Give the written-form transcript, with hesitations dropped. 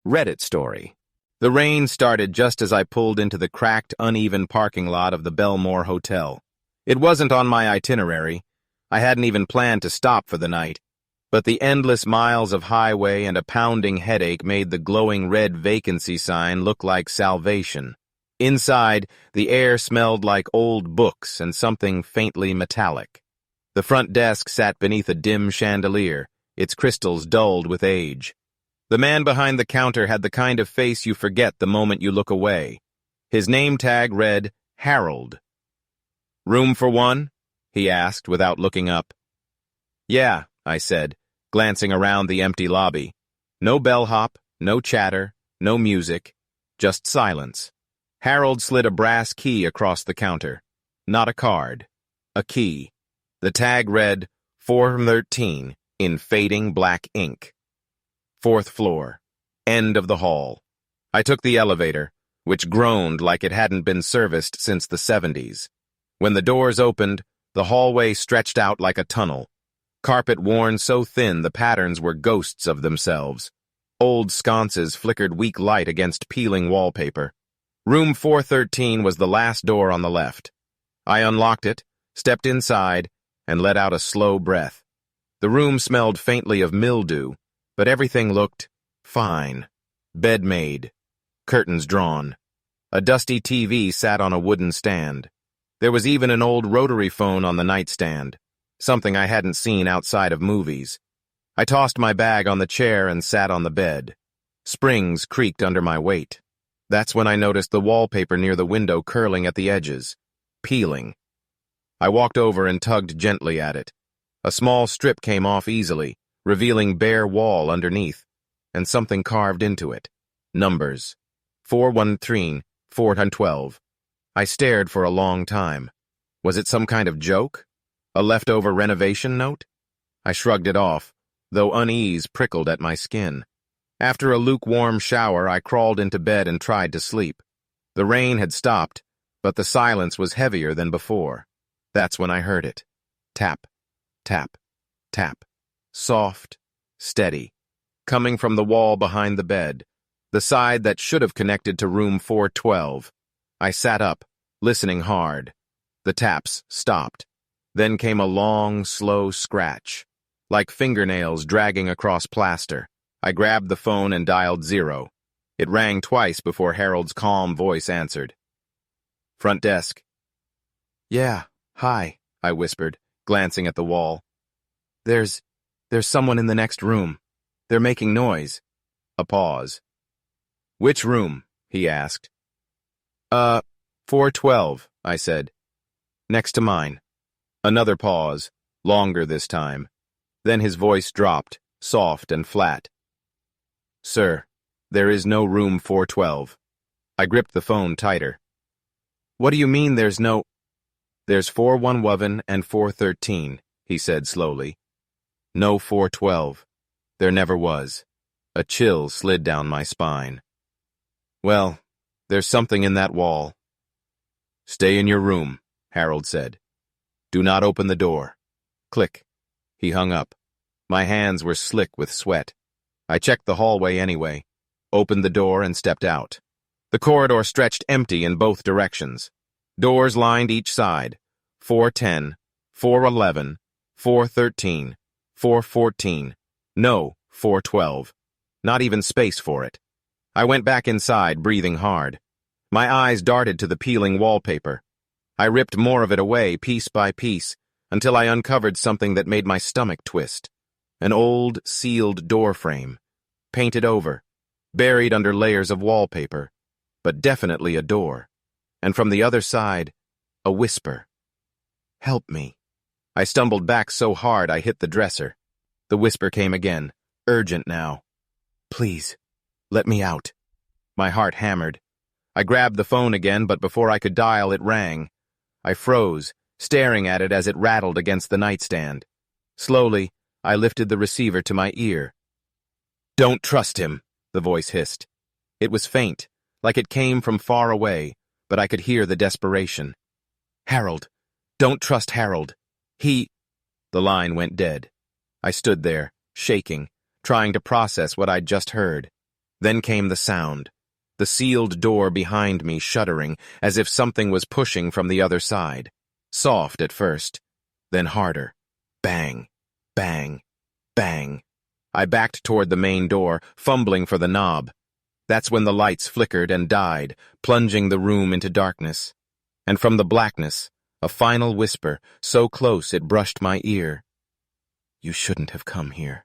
Reddit story. The rain started just as I pulled into the cracked, uneven parking lot of the Belmore Hotel. It wasn't on my itinerary. I hadn't even planned to stop for the night. But the endless miles of highway and a pounding headache made the glowing red vacancy sign look like salvation. Inside, the air smelled like old books and something faintly metallic. The front desk sat beneath a dim chandelier, its crystals dulled with age. The man behind the counter had the kind of face you forget the moment you look away. His name tag read, Harold. "Room for one?" he asked without looking up. "Yeah," I said, glancing around the empty lobby. No bellhop, no chatter, no music, just silence. Harold slid a brass key across the counter. Not a card. A key. The tag read, 413, in fading black ink. 4th floor. End of the hall. I took the elevator, which groaned like it hadn't been serviced since the 70s. When the doors opened, the hallway stretched out like a tunnel. Carpet worn so thin the patterns were ghosts of themselves. Old sconces flickered weak light against peeling wallpaper. Room 413 was the last door on the left. I unlocked it, stepped inside, and let out a slow breath. The room smelled faintly of mildew, but everything looked fine. Bed made. Curtains drawn. A dusty TV sat on a wooden stand. There was even an old rotary phone on the nightstand, something I hadn't seen outside of movies. I tossed my bag on the chair and sat on the bed. Springs creaked under my weight. That's when I noticed the wallpaper near the window curling at the edges, peeling. I walked over and tugged gently at it. A small strip came off easily, revealing bare wall underneath, and something carved into it. Numbers. 413, 412. I stared for a long time. Was it some kind of joke? A leftover renovation note? I shrugged it off, though unease prickled at my skin. After a lukewarm shower, I crawled into bed and tried to sleep. The rain had stopped, but the silence was heavier than before. That's when I heard it. Tap, tap, tap. Soft, steady, coming from the wall behind the bed, the side that should have connected to room 412. I sat up, listening hard. The taps stopped. Then came a long, slow scratch, like fingernails dragging across plaster. I grabbed the phone and dialed 0. It rang twice before Harold's calm voice answered. "Front desk." "Yeah, hi," I whispered, glancing at the wall. There's someone in the next room. They're making noise." A pause. "Which room?" he asked. 412, I said. "Next to mine." Another pause, longer this time. Then his voice dropped, soft and flat. "Sir, there is no room 412. I gripped the phone tighter. "What do you mean there's no—" "There's 411 and 413, he said slowly. "No 412. There never was." A chill slid down my spine. "Well, there's something in that wall." "Stay in your room," Harold said. "Do not open the door." Click. He hung up. My hands were slick with sweat. I checked the hallway anyway, opened the door and stepped out. The corridor stretched empty in both directions. Doors lined each side. 410, 411, 413, 414. No, 412. Not even space for it. I went back inside, breathing hard. My eyes darted to the peeling wallpaper. I ripped more of it away, piece by piece, until I uncovered something that made my stomach twist. An old, sealed door frame. Painted over. Buried under layers of wallpaper. But definitely a door. And from the other side, a whisper. "Help me." I stumbled back so hard I hit the dresser. The whisper came again, urgent now. "Please, let me out." My heart hammered. I grabbed the phone again, but before I could dial, it rang. I froze, staring at it as it rattled against the nightstand. Slowly, I lifted the receiver to my ear. "Don't trust him," the voice hissed. It was faint, like it came from far away, but I could hear the desperation. "Harold. Don't trust Harold. He—" The line went dead. I stood there, shaking, trying to process what I'd just heard. Then came the sound, the sealed door behind me shuddering as if something was pushing from the other side. Soft at first, then harder. Bang, bang, bang. I backed toward the main door, fumbling for the knob. That's when the lights flickered and died, plunging the room into darkness. And from the blackness, a final whisper, so close it brushed my ear. "You shouldn't have come here."